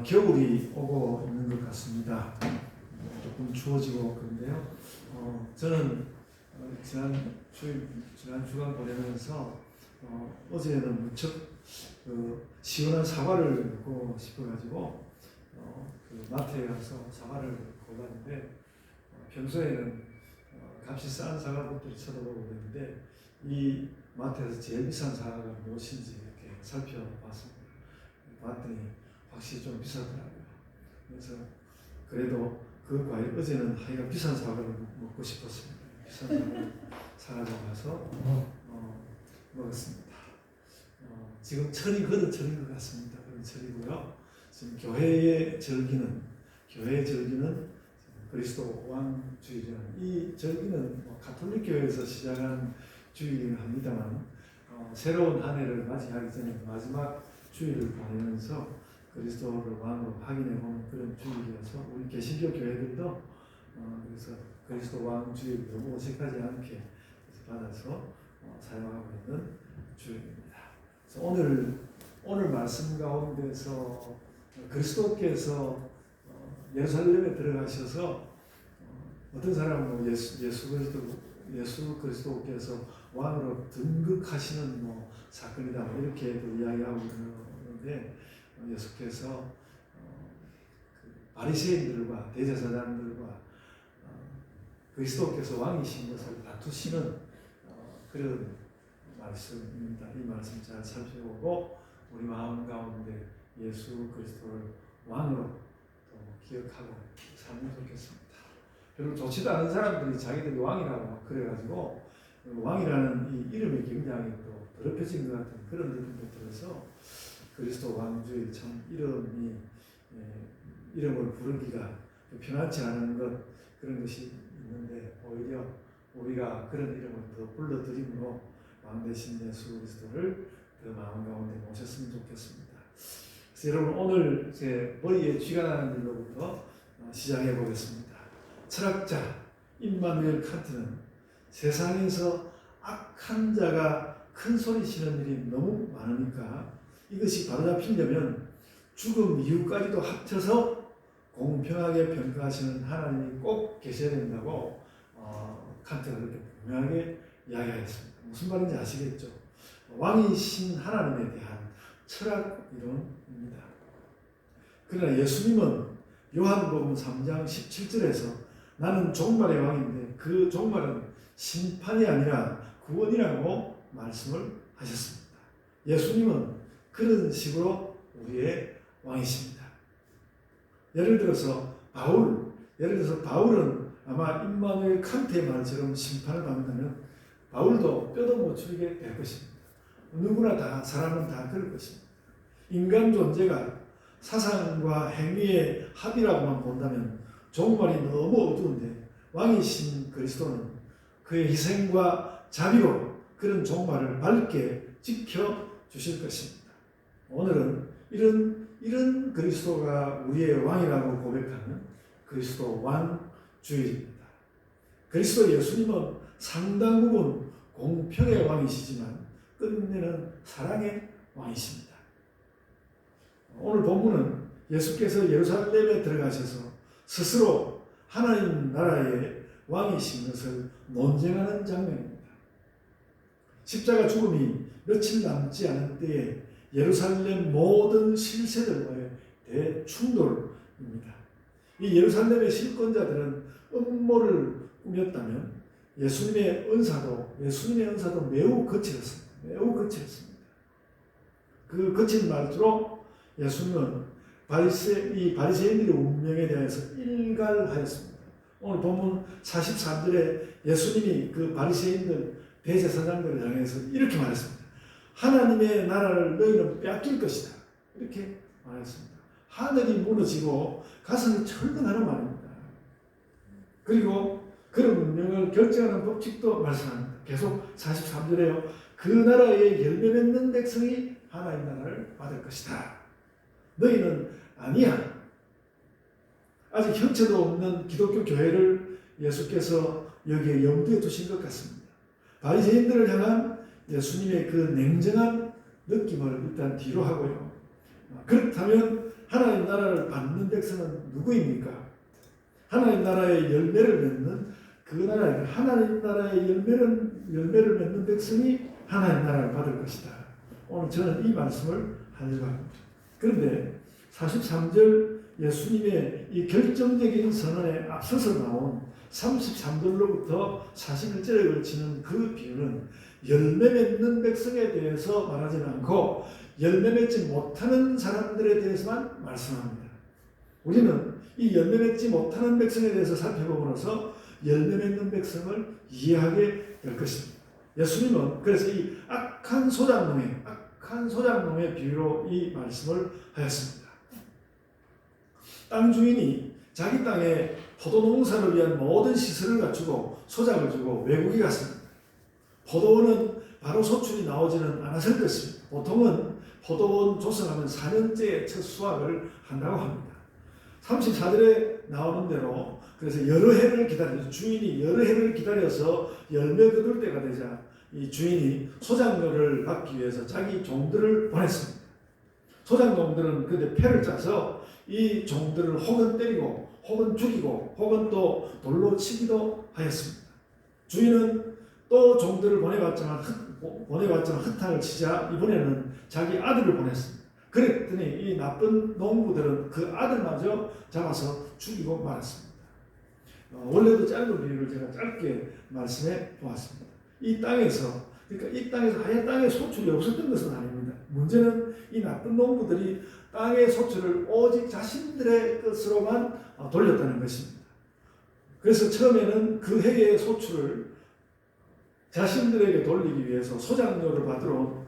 겨울이 오고 있는 것 같습니다. 조금 추워지고 그런데요. 저는 지난 주간 보내면서 어제는 무척 시원한 사과를 먹고 싶어가지고 그 마트에 가서 사과를 골랐는데 평소에는 값이 싼 사과부터 쳐다보고 그랬는데 이 마트에서 제일 비싼 사과가 무엇인지 이렇게 살펴봤습니다. 봤더니 확실히 좀 비싸더라고요. 그래서 그래도 그 과일 어제는 하여간 비싼 사과를 먹고 싶었습니다. 비싼 사과를 사가지고 가서 먹었습니다. 지금 철이 걷어철인 것 같습니다. 그런 철이고요. 지금 교회의 절기는 그리스도 왕주일이라는 이 절기는 가톨릭 교회에서 시작한 주일이긴 합니다만 새로운 한 해를 맞이하기 전에 마지막 주일을 보내면서 그리스도를 왕으로 확인해보는 그런 주일이어서 우리 개신교 교회들도 그래서 그리스도 왕 주일 너무 어색하지 않게 받아서 사용하고 있는 주일입니다. 그래서 오늘 말씀 가운데서 그리스도께서 예루살렘에 들어가셔서 어떤 사람은 예수 그리스도께서 왕으로 등극하시는 사건이다 이렇게도 이야기하고 있는데 예수께서 바리새인들과 대제사장들과 그리스도께서 왕이신 것을 다투시는 그런 말씀입니다. 이 말씀 잘 살펴보고 우리 마음 가운데 예수 그리스도를 왕으로 또 기억하고 살면 좋겠습니다. 별로 좋지도 않은 사람들이 자기들이 왕이라고 그래가지고 왕이라는 이 이름이 굉장히 또 더럽혀진 것 같은 그런 느낌도 들어서 그리스도 왕주의 참 이름을 부르기가 편하지 않은 그런 것이 있는데 오히려 우리가 그런 이름을 더 불러드림으로 왕 대신 예수 그리스도를 그 마음 가운데 모셨으면 좋겠습니다. 그래서 여러분 오늘 제 머리에 쥐가 나는 일로부터 시작해 보겠습니다. 철학자 임마누엘 칸트는 세상에서 악한 자가 큰 소리 치는 일이 너무 많으니까 이것이 바로잡히려면 죽음 이후까지도 합쳐서 공평하게 평가하시는 하나님이 꼭 계셔야 된다고 칸트가 그렇게 분명하게 이야기하였습니다. 무슨 말인지 아시겠죠? 왕이신 하나님에 대한 철학 이론입니다. 그러나 예수님은 요한복음 3장 17절에서 나는 종말의 왕인데 그 종말은 심판이 아니라 구원이라고 말씀을 하셨습니다. 예수님은 그런 식으로 우리의 왕이십니다. 예를 들어서 바울은 아마 임마누엘 칸트의 말처럼 심판을 받는다면 바울도 뼈도 못 추리게 될 것입니다. 누구나 사람은 다 그럴 것입니다. 인간 존재가 사상과 행위의 합이라고만 본다면 종말이 너무 어두운데 왕이신 그리스도는 그의 희생과 자비로 그런 종말을 밝게 지켜주실 것입니다. 오늘은 이런 그리스도가 우리의 왕이라고 고백하는 그리스도 왕주일입니다. 그리스도 예수님은 상당 부분 공평의 왕이시지만 끝내는 사랑의 왕이십니다. 오늘 본문은 예수께서 예루살렘에 들어가셔서 스스로 하나님 나라의 왕이신 것을 논쟁하는 장면입니다. 십자가 죽음이 며칠 남지 않은 때에 예루살렘 모든 실세들과의 대충돌입니다. 이 예루살렘의 실권자들은 음모를 꾸몄다면 예수님의 은사도 매우 거칠었습니다. 그 거친 말투로 예수님은 이 바리새인들의 운명에 대해서 일갈하였습니다. 오늘 본문 43절에 예수님이 그 바리새인들 대제사장들을 향해서 이렇게 말했습니다. 하나님의 나라를 너희는 빼앗길 것이다. 이렇게 말했습니다. 하늘이 무너지고 가슴이 철렁하는 말입니다. 그리고 그런 운명을 결정하는 법칙도 말씀합니다. 계속 43절에요. 그 나라에 열매 맺는 백성이 하나님 나라를 받을 것이다. 너희는 아니야. 아직 형체도 없는 기독교 교회를 예수께서 여기에 염두에 두신 것 같습니다. 바리새인들을 향한 예수님의 그 냉정한 느낌을 일단 뒤로 하고요. 그렇다면 하나님 나라를 받는 백성은 누구입니까? 하나님 나라의 열매를 맺는 그 나라, 하나님 나라의 열매를 맺는 백성이 하나님 나라를 받을 것이다. 오늘 저는 이 말씀을 하려고 합니다. 그런데 43절 예수님의 이 결정적인 선언에 앞서서 나온 33절로부터 41절에 걸치는 그 비유는 열매 맺는 백성에 대해서 말하지는 않고 열매 맺지 못하는 사람들에 대해서만 말씀합니다. 우리는 이 열매 맺지 못하는 백성에 대해서 살펴보면서 열매 맺는 백성을 이해하게 될 것입니다. 예수님은 그래서 이 악한 소작농의 비유로 이 말씀을 하였습니다. 땅 주인이 자기 땅에 포도농사를 위한 모든 시설을 갖추고 소작을 주고 외국에 갔습니다. 포도원은 바로 소출이 나오지는 않았을 것입니다. 보통은 포도원 조성하면 4년째에 첫 수확을 한다고 합니다. 34절에 나오는 대로 그래서 여러 해를 기다려서 주인이 여러 해를 기다려서 열매 거둘 때가 되자 이 주인이 소작료를 받기 위해서 자기 종들을 보냈습니다. 소작농들은 그때 패를 짜서 이 종들을 혹은 때리고 혹은 죽이고 혹은 또 돌로 치기도 하였습니다. 주인은 또 종들을 보내봤지만 흑탕을 치자 이번에는 자기 아들을 보냈습니다. 그랬더니 이 나쁜 농부들은 그 아들마저 잡아서 죽이고 말았습니다. 원래도 짧은 비유를 제가 짧게 말씀해 보았습니다. 이 땅에서 아예 땅에 소출이 없었던 것은 아닙니다. 문제는 이 나쁜 농부들이 땅의 소출을 오직 자신들의 것으로만 돌렸다는 것입니다. 그래서 처음에는 그 해의 소출을 자신들에게 돌리기 위해서 소작료를 받으러 온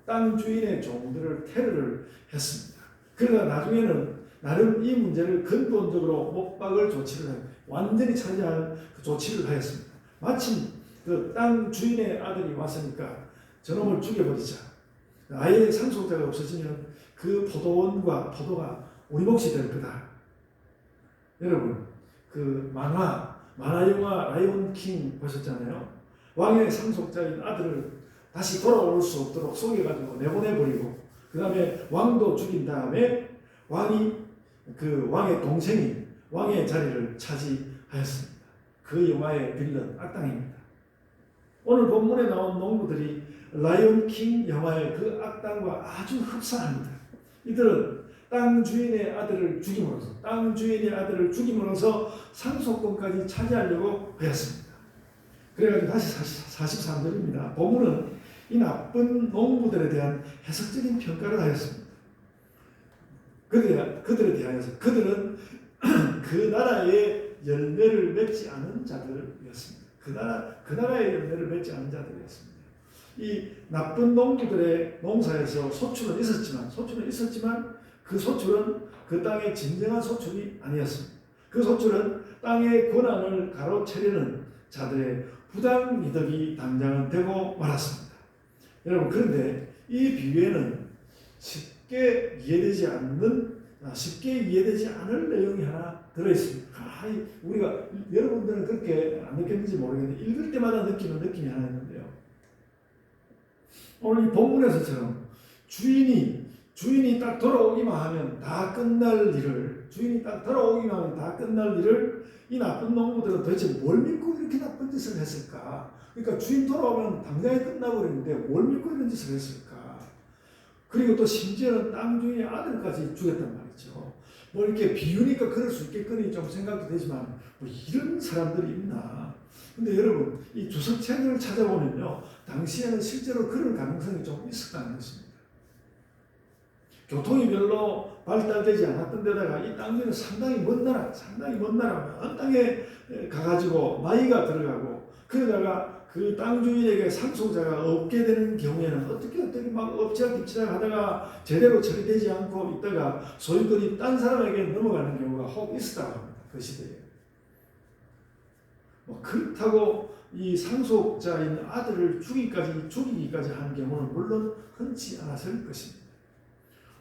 땅 주인의 종들을 테러를 했습니다. 그러나 나중에는 나름 이 문제를 근본적으로 못 박을 조치를 완전히 차지할 그 조치를 하였습니다. 마침 그 땅 주인의 아들이 왔으니까 저놈을 죽여버리자. 아예 상속자가 없어지면 그 포도원과 포도가 우리 몫이 될 거다. 여러분 그 만화 영화 라이온 킹 보셨잖아요. 왕의 상속자인 아들을 다시 돌아올 수 없도록 속여가지고 내보내버리고 그 다음에 왕도 죽인 다음에 왕이 그 왕의 동생이 왕의 자리를 차지하였습니다. 그 영화의 빌런 악당입니다. 오늘 본문에 나온 농부들이 라이온 킹 영화의 그 악당과 아주 흡사합니다. 이들은 땅 주인의 아들을 죽임으로써 상속권까지 차지하려고 하였습니다. 그래가지고 다시 43절입니다. 본문은 이 나쁜 농부들에 대한 해석적인 평가를 하였습니다. 그들에 대하여서 그들은 그 나라의 열매를 맺지 않은 자들이었습니다. 그 나라의 열매를 맺지 않은 자들이었습니다. 이 나쁜 농부들의 농사에서 소출은 있었지만 그 소출은 그 땅의 진정한 소출이 아니었습니다. 그 소출은 땅의 권한을 가로채려는 자들의 부당 이득이 당장은 되고 말았습니다. 여러분 그런데 이 비유에는 쉽게 이해되지 않을 내용이 하나 들어있습니다. 우리가 여러분들은 그렇게 안 느꼈는지 모르겠는데 읽을 때마다 느끼는 느낌이 하나 있는데요. 오늘 이 본문에서처럼 주인이 딱 돌아오기만 하면 다 끝날 일을 이 나쁜 농부들은 도대체 뭘 믿고 이렇게 나쁜 짓을 했을까? 그러니까 주인 돌아오면 당장에 끝나버리는데 뭘 믿고 이런 짓을 했을까? 그리고 또 심지어는 땅 주인의 아들까지 죽였단 말이죠. 뭐 이렇게 비유니까 그럴 수 있겠거니 좀 생각도 되지만 뭐 이런 사람들이 있나? 근데 여러분 이 주석책을 찾아보면요, 당시에는 실제로 그럴 가능성이 좀 있었다는 것입니다. 교통이 별로 발달되지 않았던 데다가 이 땅 주인은 상당히 먼 나라, 먼 땅에 가가지고 나이가 들어가고 그러다가 그 땅 주인에게 상속자가 없게 되는 경우에는 어떻게 막 엎치락뒤치락 하다가 제대로 처리되지 않고 있다가 소유권이 딴 사람에게 넘어가는 경우가 혹 있었다고 합니다. 그 시대에. 뭐 그렇다고 이 상속자인 아들을 죽이기까지 하는 경우는 물론 흔치 않았을 것입니다.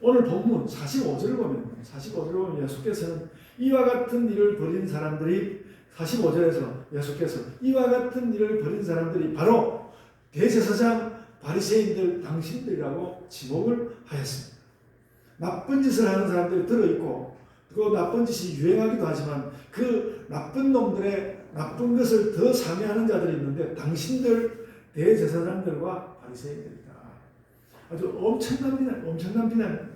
오늘 본문 45절을 보면 예수께서는 이와 같은 일을 벌인 사람들이 45절에서 예수께서 이와 같은 일을 벌인 사람들이 바로 대제사장 바리새인들 당신들이라고 지목을 하였습니다. 나쁜 짓을 하는 사람들이 들어있고 그 나쁜 짓이 유행하기도 하지만 그 나쁜 놈들의 나쁜 것을 더 상회하는 자들이 있는데 당신들 대제사장들과 바리새인들이다. 아주 엄청난 비난입니다.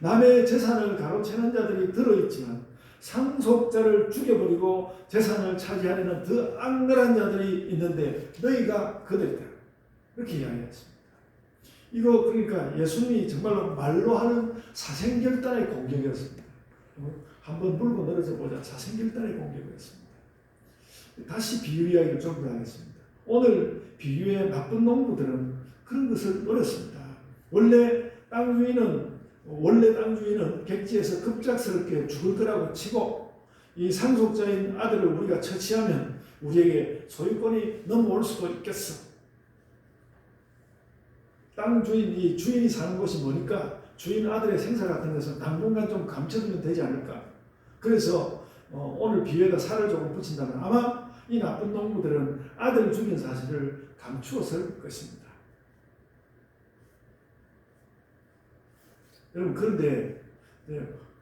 남의 재산을 가로채는 자들이 들어있지만 상속자를 죽여버리고 재산을 차지하려는 더 악랄한 자들이 있는데 너희가 그들이다. 이렇게 이야기했습니다. 이거 그러니까 예수님이 정말로 말로 하는 사생결단의 공격이었습니다. 한번 물고 늘어져 보자. 사생결단의 공격이었습니다. 다시 비유 이야기를 좀 더 하겠습니다. 오늘 비유의 나쁜 농부들은 그런 것을 노렸습니다. 원래 땅 주인은 객지에서 급작스럽게 죽을 거라고 치고 이 상속자인 아들을 우리가 처치하면 우리에게 소유권이 넘어올 수도 있겠어. 땅 주인, 이 주인이 사는 곳이 뭐니까 주인 아들의 생사 같은 것은 당분간 좀 감춰두면 되지 않을까. 그래서 오늘 비유에다 살을 조금 붙인다면 아마 이 나쁜 농부들은 아들을 죽인 사실을 감추었을 것입니다. 여러분 그런데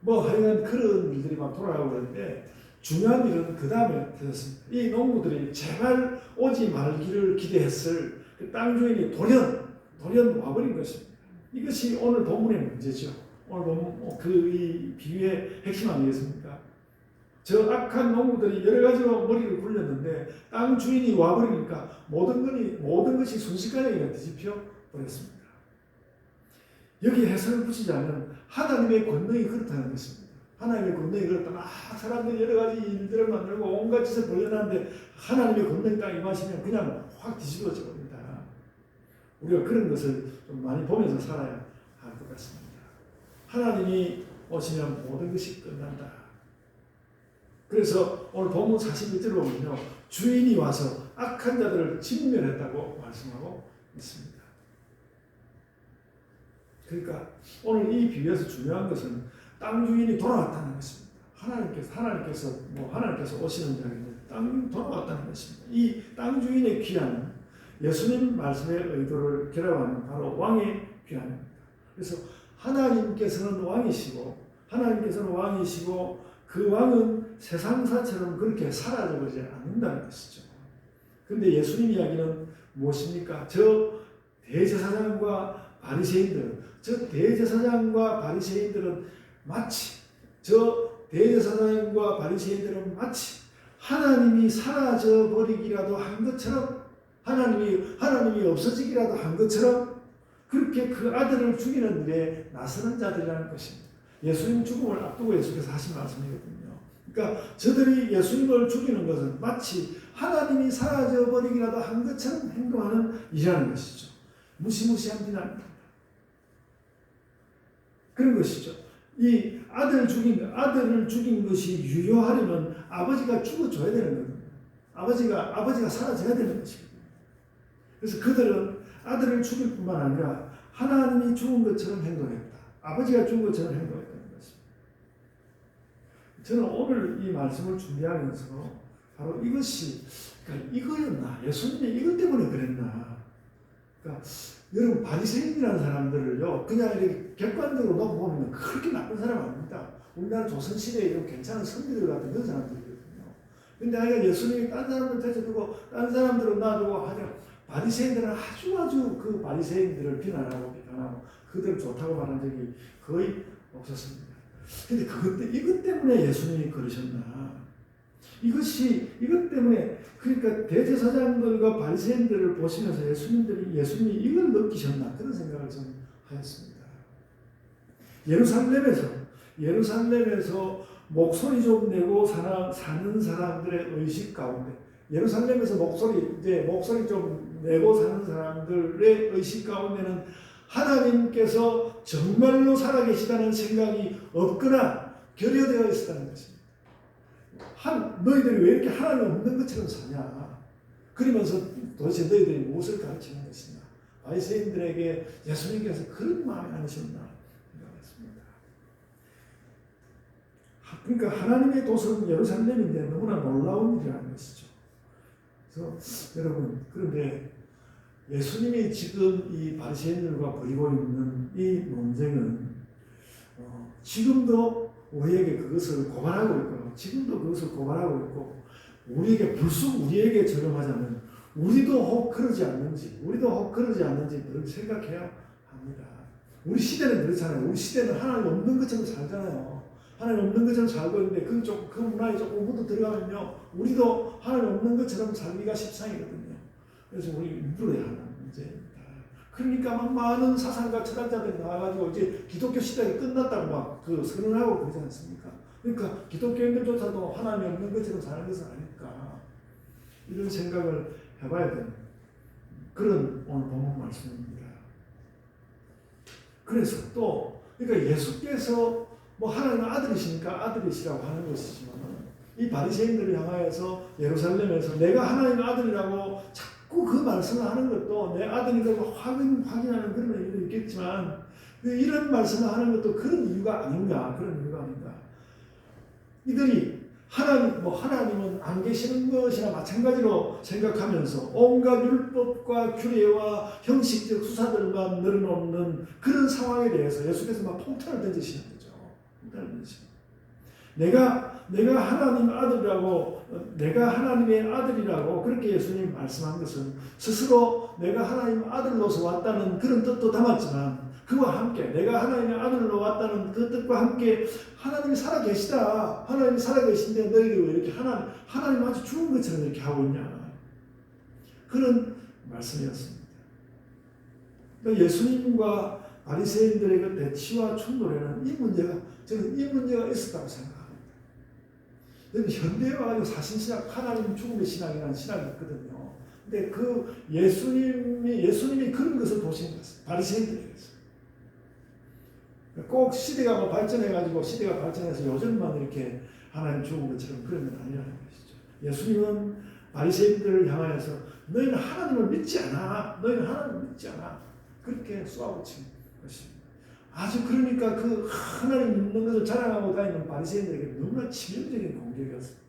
뭐 하여간 그런 일들이 막 돌아가고 그러는데 중요한 일은 그 다음에 터졌습니다. 이 농부들이 제발 오지 말기를 기대했을 그 땅 주인이 돌연 와버린 것입니다. 이것이 오늘 본문의 문제죠. 오늘 본문 이 비유의 핵심 아니겠습니까? 저 악한 농부들이 여러 가지로 머리를 굴렸는데 땅 주인이 와버리니까 모든 것이 순식간에 그냥 뒤집혀 버렸습니다. 여기 해석을 붙이자면 하나님의 권능이 그렇다는 것입니다. 하나님의 권능이 그렇다. 막 사람들이 여러 가지 일들을 만들고 온갖 짓을 벌여놨는데 하나님의 권능이 딱 임하시면 그냥 확 뒤집어져 버립니다. 우리가 그런 것을 좀 많이 보면서 살아야 할 것 같습니다. 하나님이 오시면 모든 것이 끝난다. 그래서 오늘 본문 41절을 보면요. 주인이 와서 악한 자들을 진멸했다고 말씀하고 있습니다. 그러니까 오늘 이 비유에서 중요한 것은 땅 주인이 돌아왔다는 것입니다. 하나님께서 오시는 자리인데 땅 주인이 돌아왔다는 것입니다. 이 땅 주인의 귀환은 예수님 말씀의 의도를 결합하는 바로 왕의 귀환입니다. 그래서 하나님께서는 왕이시고 그 왕은 세상사처럼 그렇게 사라져버리지 않는다는 것이죠. 그런데 예수님 이야기는 무엇입니까? 저 대제사장과 바리새인들은 마치 하나님이 사라져버리기라도 한 것처럼 하나님이 없어지기라도 한 것처럼 그렇게 그 아들을 죽이는 일에 나서는 자들이라는 것입니다. 예수님 죽음을 앞두고 예수께서 하신 말씀이거든요. 그러니까 저들이 예수님을 죽이는 것은 마치 하나님이 사라져버리기라도 한 것처럼 행동하는 일이라는 것이죠. 무시무시한 비난입니다. 그런 것이죠. 이 아들을 죽인 것이 유효하려면 아버지가 죽어줘야 되는 겁니다. 아버지가 사라져야 되는 것입니다. 그래서 그들은 아들을 죽일 뿐만 아니라 하나님이 죽은 것처럼 행동했다. 아버지가 죽은 것처럼 행동했다는 것입니다. 저는 오늘 이 말씀을 준비하면서 바로 이거였나? 예수님이 이것 때문에 그랬나? 그러니까 여러분 바리새인이라는 사람들을요 그냥 이렇게 객관적으로 놓고 보면 그렇게 나쁜 사람 아닙니다. 우리나라 조선시대에 이런 괜찮은 선비들 같은 그런 사람들이거든요. 근데 하여간 예수님이 딴 사람들 대접하고 딴 사람들은 놔두고 하여 바리새인들은 아주 그 바리새인들을 비난하고 그들 좋다고 말한 적이 거의 없었습니다. 근데 이것 때문에 예수님이 그러셨나? 이것 때문에 그러니까 대제사장들과 바리새인들을 보시면서 예수님이 이걸 느끼셨나 그런 생각을 좀 하였습니다. 예루살렘에서 목소리 좀 내고 사는 사람들의 의식 가운데 예루살렘에서 목소리 좀 내고 사는 사람들의 의식 가운데는 하나님께서 정말로 살아계시다는 생각이 없거나 결여되어 있었다는 것입니다. 너희들이 왜 이렇게 하나님 없는 것처럼 사냐? 그러면서 도대체 너희들이 무엇을 가르치는 것이냐? 바리새인들에게 예수님께서 그런 마음이 아니셨나 생각했습니다. 그러니까 하나님의 도서는 예루살렘인데 너무나 놀라운 일이라는 것이죠. 그래서 여러분 그런데 예수님이 지금 이 바리새인들과 벌이고 있는 이 논쟁은 지금도 우리에게 그것을 고발하고 있고요. 지금도 그것을 고발하고 있고 우리에게 불쑥 우리에게 저렴하자면 우리도 혹 그러지 않는지 늘 생각해야 합니다. 우리 시대는 그렇잖아요. 우리 시대는 하나님 없는 것처럼 살잖아요. 하나님 없는 것처럼 살고 있는데 그 문화에 조금 묻어 들어가면요. 우리도 하나님 없는 것처럼 살기가 십상이거든요. 그래서 우리 물어야 하는 문제입니다. 그러니까 막 많은 사상가 철학자들이 나와가지고 이제 기독교 시대가 끝났다고 막 그 선언하고 그러지 않습니까? 그러니까 기독교인들조차도 하나님 없는 것처럼 사는 것은 아닐까. 이런 생각을 해봐야 되는 그런 오늘 본문 말씀입니다. 그래서 또 그러니까 예수께서 뭐 하나님의 아들이시니까 아들이시라고 하는 것이지만 이 바리새인들을 향하여서 예루살렘에서 내가 하나님의 아들이라고 자꾸 그 말씀을 하는 것도 내 아들이라고 확인하는 그런 의미도 있겠지만 이런 말씀을 하는 것도 그런 이유가 아닌가. 이들이 하나님은 안 계시는 것이나 마찬가지로 생각하면서 온갖 율법과 규례와 형식적 수사들만 늘어놓는 그런 상황에 대해서 예수께서 막 폭탄을 던지시는 거죠. 내가 하나님의 아들이라고 그렇게 예수님이 말씀한 것은 스스로 내가 하나님의 아들로서 왔다는 그런 뜻도 담았지만 그와 함께 내가 하나님의 아들로 왔다는 그 뜻과 함께 하나님이 살아계시다. 하나님이 살아계신데 너희들이 왜 이렇게 하나님 아주 죽은 것처럼 이렇게 하고 있냐. 그런 말씀이었습니다. 그러니까 예수님과 바리새인들의 그 대치와 충돌에는 저는 이 문제가 있었다고 생각합니다. 여러분 현대에 와가지고 사신신학, 하나님 죽음의 신학이라는 신학이 있거든요. 근데 그 예수님이 그런 것을 보신 것은 바리새인들이었어요. 꼭 시대가 발전해서 요즘만 이렇게 하나님 죽은 것처럼 그러면 아니라는 것이죠. 예수님은 바리새인들을 향하여서 너희는 하나님을 믿지 않아. 그렇게 쏘아붙인 것입니다. 아주 그러니까 그 하나님 믿는 것을 자랑하고 다니는 바리새인들에게 너무나 치명적인 공격이었습니다.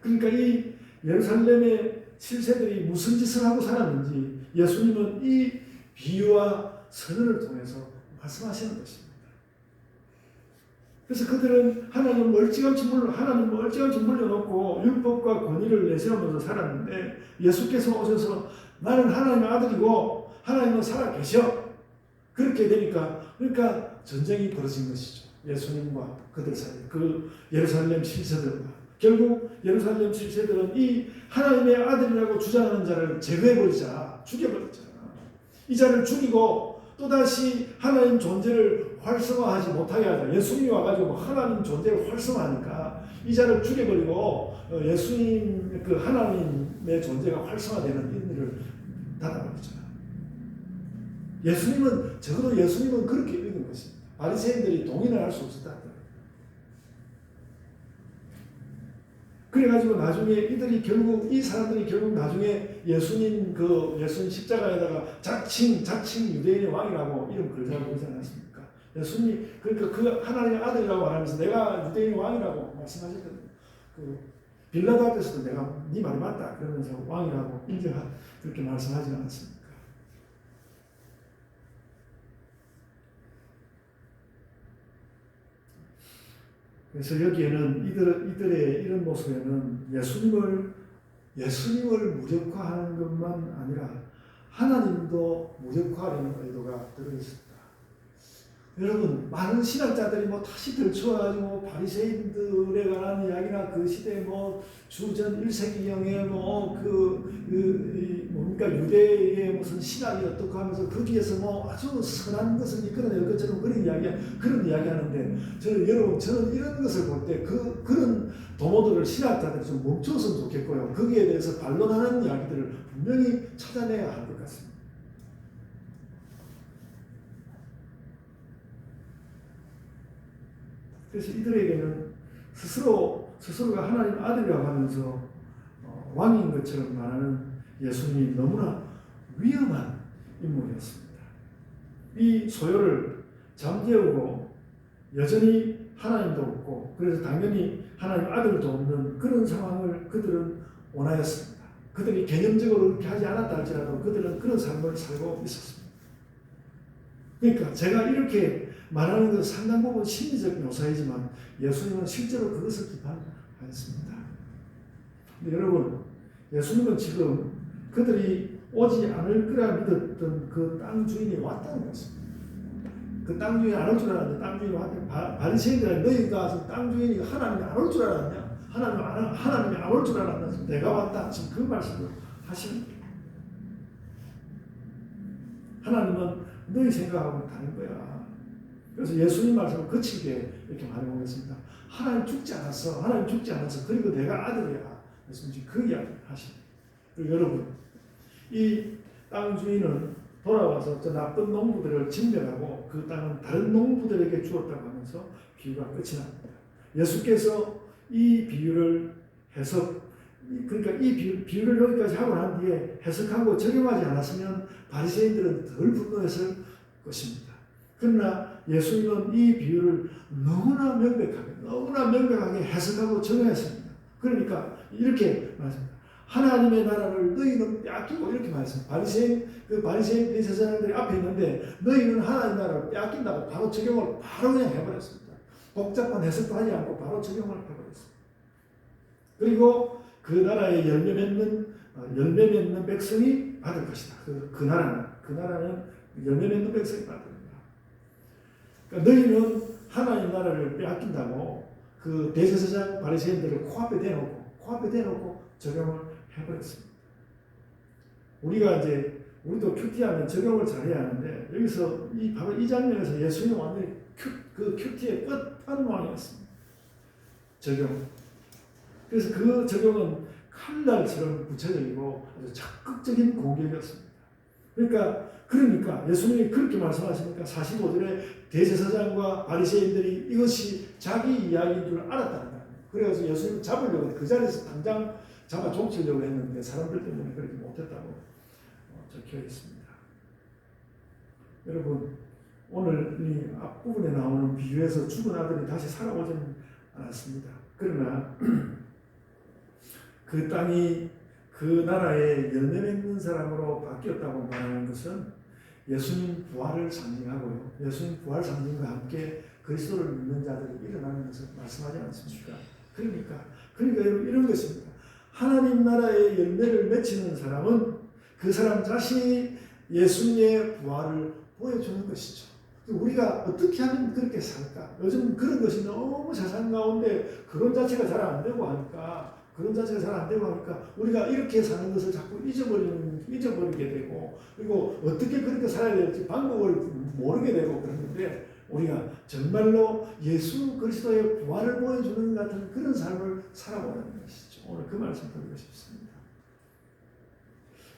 그러니까 이 예루살렘의 7세들이 무슨 짓을 하고 살았는지 예수님은 이 비유와 선언을 통해서 말씀하시는 것입니다. 그래서 그들은 하나님을 멀찌감치 물려놓고 율법과 권위를 내세우면서 살았는데 예수께서 오셔서 나는 하나님의 아들이고 하나님은 살아계셔. 그렇게 되니까 그러니까 전쟁이 벌어진 것이죠. 예수님과 그들 사이 그 예루살렘 7세들과 결국 예루살렘 7세들은 이 하나님의 아들이라고 주장하는 자를 제거해버리자. 죽여버리자. 이 자를 죽이고 또다시 하나님 존재를 활성화하지 못하게 하자. 예수님이 와가지고 하나님 존재를 활성화하니까 이 자를 죽여버리고 예수님 그 하나님의 존재가 활성화되는 의미를 닫아버리잖아. 적어도 예수님은 그렇게 읽은 것입니다. 바리새인들이 동의를 할 수 없었다. 그래가지고 나중에 이 사람들이 결국 나중에 예수님 십자가에다가 자칭 유대인의 왕이라고 이름 걸자고 그러지 않았습니까? 예수님이 그러니까 그 하나님의 아들이라고 하면서 내가 유대인의 왕이라고 말씀하셨거든요. 빌라도 앞에서도 내가 네 말이 맞다 그러면서 왕이라고 그렇게 말씀하지 않았습니까? 그래서 여기에는 이들의 이런 모습에는 예수님을 무력화하는 것만 아니라 하나님도 무력화하려는 의도가 들어있습니다. 여러분 많은 신학자들이 다시 들춰가지고 바리새인들에 관한 이야기나 그 시대 주전 1세기경에 유대의 무슨 신학이 어떻고 하면서 거기에서 아주 선한 것을 이끌어낼 것처럼 그런 이야기하는데 저는 이런 것을 볼 때 그런 도모들을 신학자들이 좀 멈췄으면 좋겠고요. 거기에 대해서 반론하는 이야기들을 분명히 찾아내야 할 것 같습니다. 그래서 이들에게는 스스로가 하나님 아들이라고 하면서 왕인 것처럼 말하는 예수님이 너무나 위험한 인물이었습니다. 이 소요를 잠재우고 여전히 하나님도 없고 그래서 당연히 하나님 아들도 없는 그런 상황을 그들은 원하였습니다. 그들이 개념적으로 그렇게 하지 않았다 할지라도 그들은 그런 삶을 살고 있었습니다. 그러니까 제가 이렇게 말하는 것은 상당 부분 심리적 묘사이지만 예수님은 실제로 그것을 비판하였습니다. 근데 여러분, 예수님은 지금 그들이 오지 않을 거라 믿었던 그 땅 주인이 왔다는 것입니다. 그 땅 주인이 안 올 줄 알았는데 땅 주인이 왔대. 바리새인들은 너희가 지금 땅 주인이 하나님이 안 올 줄 알았냐? 하나님이 안 올 줄 알았나? 지금 내가 왔다. 지금 그 말씀을 하시는 거예요. 하나님은 너희 생각하고 다른 거야. 그래서 예수님 말씀을 거칠게 이렇게 말해보겠습니다. 하나님 죽지 않았어. 하나님 죽지 않았어. 그리고 내가 아들이야. 예수님 그 이야기를 하십니다. 그리고 여러분, 이 땅 주인은 돌아와서 저 나쁜 농부들을 진멸하고 그 땅은 다른 농부들에게 주었다고 하면서 비유가 끝이 납니다. 예수께서 이 비유를 그러니까 이 비유를 여기까지 하고 난 뒤에 해석하고 적용하지 않았으면 바리새인들은 덜 분노했을 것입니다. 그러나 예수님은 이 비유를 너무나 명백하게 해석하고 적용했습니다. 그러니까 이렇게 말씀합니다. 하나님의 나라를 너희는 빼앗기고 이렇게 말했습니다. 바리새인 대제사장들이 앞에 있는데 너희는 하나님의 나라를 빼앗긴다고 바로 적용을 바로 그냥 해버렸습니다. 복잡한 해석도 하지 않고 바로 적용을 해버렸습니다. 그리고 그 나라에 열매 맺는 백성이 받을 것이다. 그 나라는 열매 맺는 백성이 받을 것이다. 그러니까 너희는 하나님 나라를 빼앗긴다고 그 대제사장 바리새인들을 코앞에 대놓고 적용을 해버렸습니다. 우리도 큐티하면 적용을 잘해야 하는데 여기서 바로 이 장면에서 예수님은 완전히 그 큐티의 끝판왕이었습니다. 적용. 그래서 그 적용은 칼날처럼 구체적이고 아주 적극적인 공격이었습니다. 그러니까 예수님이 그렇게 말씀하시니까 45절에 대제사장과 바리새인들이 이것이 자기 이야기인 줄 알았다는 거예요. 그래서 예수님을 잡으려고 그 자리에서 당장 잡아 종치려고 했는데 사람들 때문에 그렇게 못했다고 적혀 있습니다. 여러분, 오늘 이 앞부분에 나오는 비유에서 죽은 아들이 다시 살아오지는 않았습니다. 그러나 그 땅이 그 나라의 열매 맺는 사람으로 바뀌었다고 말하는 것은 예수님 부활을 상징하고요. 예수님 부활 상징과 함께 그리스도를 믿는 자들이 일어나는 것을 말씀하지 않습니까? 그러니까 여러분 이런 것입니다. 하나님 나라의 열매를 맺히는 사람은 그 사람 자신이 예수님의 부활을 보여주는 것이죠. 우리가 어떻게 하면 그렇게 살까? 요즘 그런 것이 너무 세상 가운데 그런 자체가 잘 안 되고 하니까 우리가 이렇게 사는 것을 자꾸 잊어버리게 되고 그리고 어떻게 그렇게 살아야 될지 방법을 모르게 되고 그러는데 우리가 정말로 예수 그리스도의 부활을 보여주는 같은 그런 삶을 살아보는 것이죠. 오늘 그 말씀 드리고 싶습니다.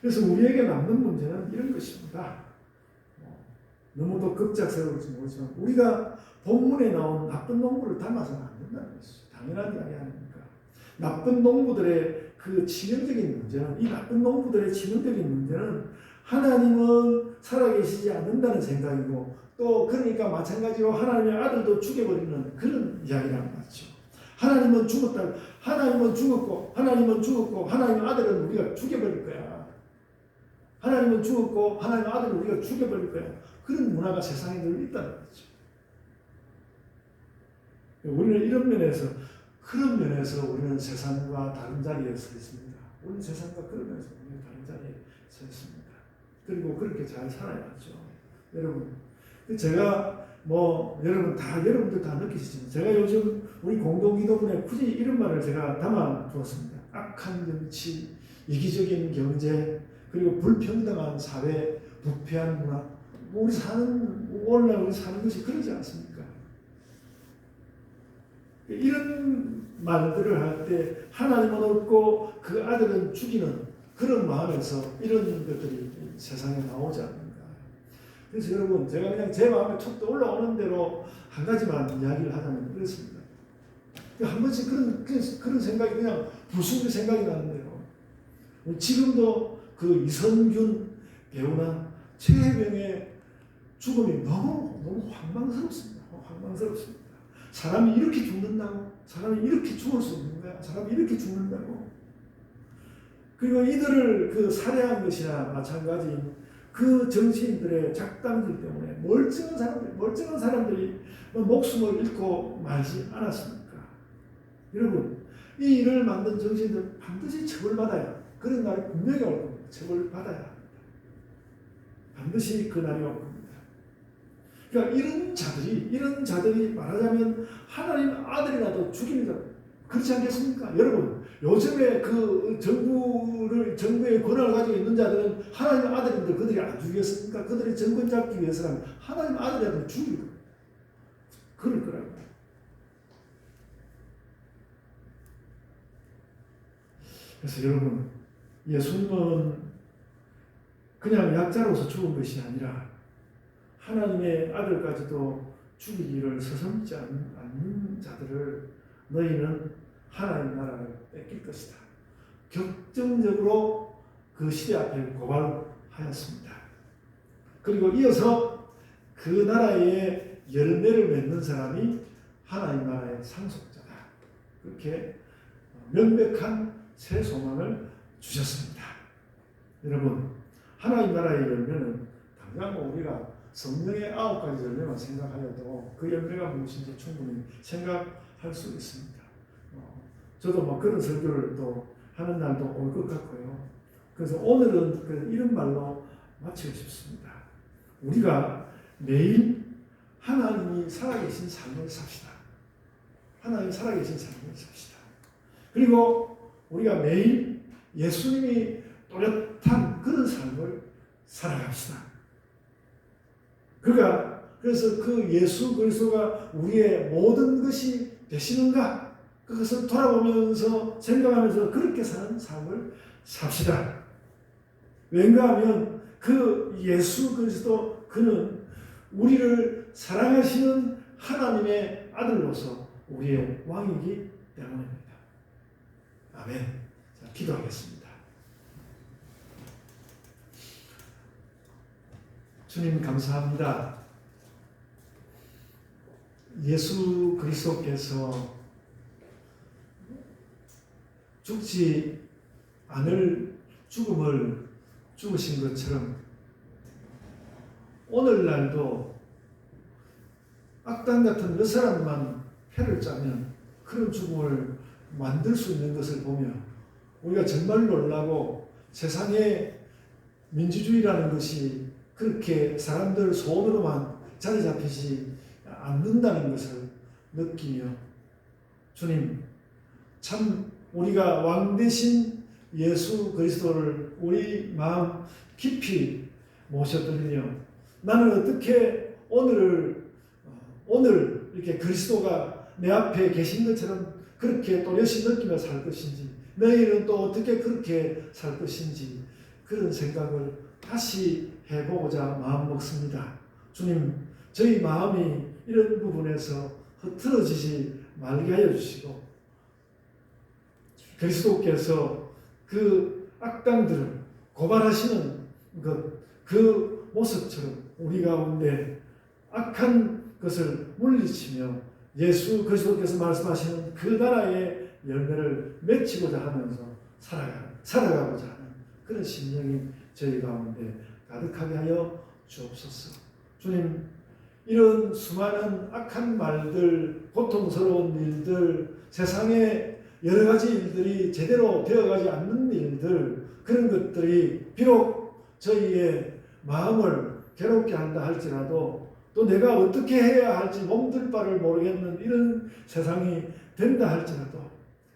그래서 우리에게 남는 문제는 이런 것입니다. 너무도 급작스러울지 모르지만 우리가 본문에 나온 나쁜 농부를 닮아서는 안 된다는 것이죠. 당연한 이야기 아닙니까? 나쁜 농부들의 그 치명적인 문제는 이 나쁜 농부들의 치명적인 문제는 하나님은 살아계시지 않는다는 생각이고 또 그러니까 마찬가지로 하나님의 아들도 죽여버리는 그런 이야기란 말이죠. 하나님은 죽었고 하나님의 아들은 우리가 죽여버릴 거야. 하나님은 죽었고 하나님의 아들은 우리가 죽여버릴 거야. 그런 문화가 세상에 늘 있다는 거죠. 우리는 그런 면에서 우리는 세상과 다른 자리에 서 있습니다. 우리는 세상과 그런 면에서 우리는 다른 자리에 서 있습니다. 그리고 그렇게 잘 살아야죠. 여러분, 제가 여러분들 다 느끼시지만 제가 요즘 우리 공동기도문에 굳이 이런 말을 제가 담아두었습니다. 악한 정치, 이기적인 경제, 그리고 불평등한 사회, 부패한 문화. 오늘날 우리 사는 것이 그러지 않습니까? 이런 말들을 할 때 하나님은 없고 그 아들은 죽이는 그런 마음에서 이런 것들이 세상에 나오지 않는가. 그래서 여러분, 제가 그냥 제 마음에 툭 떠올라오는 대로 한 가지만 이야기를 하자면 그렇습니다. 한 번씩 그런 생각이 그냥 불쑥 생각이 나는데요. 지금도 그 이선균 배우나 최혜병의 죽음이 너무 황망스럽습니다. 사람이 이렇게 죽는다고? 사람이 이렇게 죽을 수 있는 거야? 사람이 이렇게 죽는다고? 그리고 이들을 살해한 것이나 마찬가지인 그 정치인들의 작당들 때문에 멀쩡한 사람들이 목숨을 잃고 말지 않았습니까? 여러분, 이 일을 만든 정치인들 반드시 처벌받아야, 그런 날이 분명히 올 겁니다. 처벌받아야 합니다. 반드시 그 날이 올 겁니다. 그러니까 이런 자들이 말하자면 하나님 아들이라도 죽입니다. 그렇지 않겠습니까? 여러분, 요즘에 그 정부의 권한을 가지고 있는 자들은 하나님 아들인데 그들이 안 죽이겠습니까? 그들이 정권 잡기 위해서는 하나님 아들이라도 죽이고 그럴 거라고요. 그래서 여러분, 예수님은 그냥 약자로서 죽은 것이 아니라 하나님의 아들까지도 죽이기를 서슴지 않는 자들을 너희는 하나님 나라를 뺏길 것이다. 격정적으로 그 시대 앞에 고발하였습니다. 그리고 이어서 그 나라의 열매를 맺는 사람이 하나님 나라의 상속자다. 그렇게 명백한 새 소망을 주셨습니다. 여러분, 하나님 나라의 열매는 당장 우리가 성령의 9가지 열매만 생각하여도 그 열매가 무엇인지 충분히 생각할 수 있습니다. 저도 그런 설교를 또 하는 날도 올 것 같고요. 그래서 오늘은 이런 말로 마치고 싶습니다. 우리가 매일 하나님이 살아계신 삶을 삽시다. 하나님이 살아계신 삶을 삽시다. 그리고 우리가 매일 예수님이 또렷한 그런 삶을 살아갑시다. 그래서 그 예수 그리스도가 우리의 모든 것이 되시는가? 그것을 돌아보면서 생각하면서 그렇게 사는 삶을 삽시다. 왠가 하면 그 예수 그리스도 그는 우리를 사랑하시는 하나님의 아들로서 우리의 왕이기 때문입니다. 아멘. 자, 기도하겠습니다. 주님 감사합니다. 예수 그리스도께서 죽지 않을 죽음을 죽으신 것처럼 오늘날도 악당 같은 몇 사람만 패를 짜면 그런 죽음을 만들 수 있는 것을 보며 우리가 정말 놀라고 세상에 민주주의라는 것이 그렇게 사람들 손으로만 자리 잡히지 않는다는 것을 느끼며 주님, 참 우리가 왕 대신 예수 그리스도를 우리 마음 깊이 모셔드리며 나는 어떻게 오늘 이렇게 그리스도가 내 앞에 계신 것처럼 그렇게 또렷이 느끼며 살 것인지, 너희는 또 어떻게 그렇게 살 것인지 그런 생각을 다시 해보고자 마음먹습니다. 주님, 저희 마음이 이런 부분에서 흐트러지지 말게 하여 주시고 그리스도께서 그 악당들을 고발하시는 그 모습처럼 우리 가운데 악한 것을 물리치며 예수 그리스도께서 말씀하시는 그 나라의 열매를 맺히고자 하면서 살아가고자 하는 그런 심령이 저희 가운데 가득하게 하여 주옵소서. 주님, 이런 수많은 악한 말들, 고통스러운 일들, 세상에 여러 가지 일들이 제대로 되어가지 않는 일들, 그런 것들이 비록 저희의 마음을 괴롭게 한다 할지라도 또 내가 어떻게 해야 할지 몸둘 바를 모르겠는 이런 세상이 된다 할지라도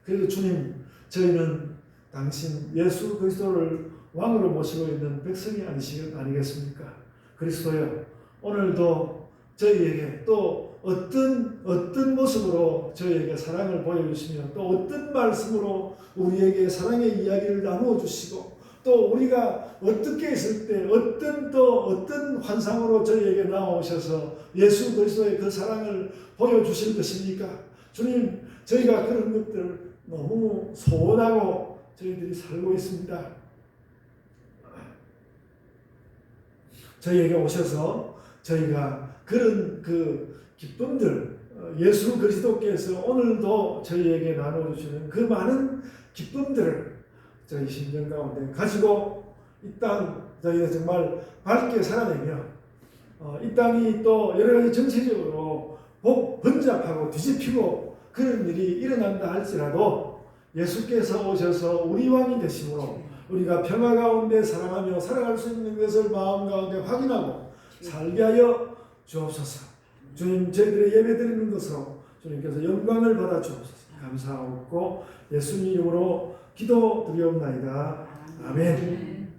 그래도 주님, 저희는 당신 예수 그리스도를 왕으로 모시고 있는 백성이 아니겠습니까? 그리스도여, 오늘도 저희에게 또 어떤 모습으로 저희에게 사랑을 보여주시며 또 어떤 말씀으로 우리에게 사랑의 이야기를 나누어 주시고 또 우리가 어떻게 있을 때 어떤 환상으로 저희에게 나오셔서 예수 그리스도의 그 사랑을 보여주실 것입니까? 주님, 저희가 그런 것들을 너무 소원하고 저희들이 살고 있습니다. 저희에게 오셔서 저희가 그런 그 기쁨들, 예수 그리스도께서 오늘도 저희에게 나눠주시는 그 많은 기쁨들을 저희 심령 가운데 가지고 이 땅 저희가 정말 밝게 살아내며 이 땅이 또 여러 가지 정치적으로 번잡하고 뒤집히고 그런 일이 일어난다 할지라도 예수께서 오셔서 우리 왕이 되심으로 우리가 평화 가운데 사랑하며 살아갈 수 있는 것을 마음 가운데 확인하고 살게 하여 주옵소서. 주님, 저희들의 예배 드리는 것으로 주님께서 영광을 받아 주옵소서. 감사하고 예수님 이름으로 기도드리옵나이다. 아멘.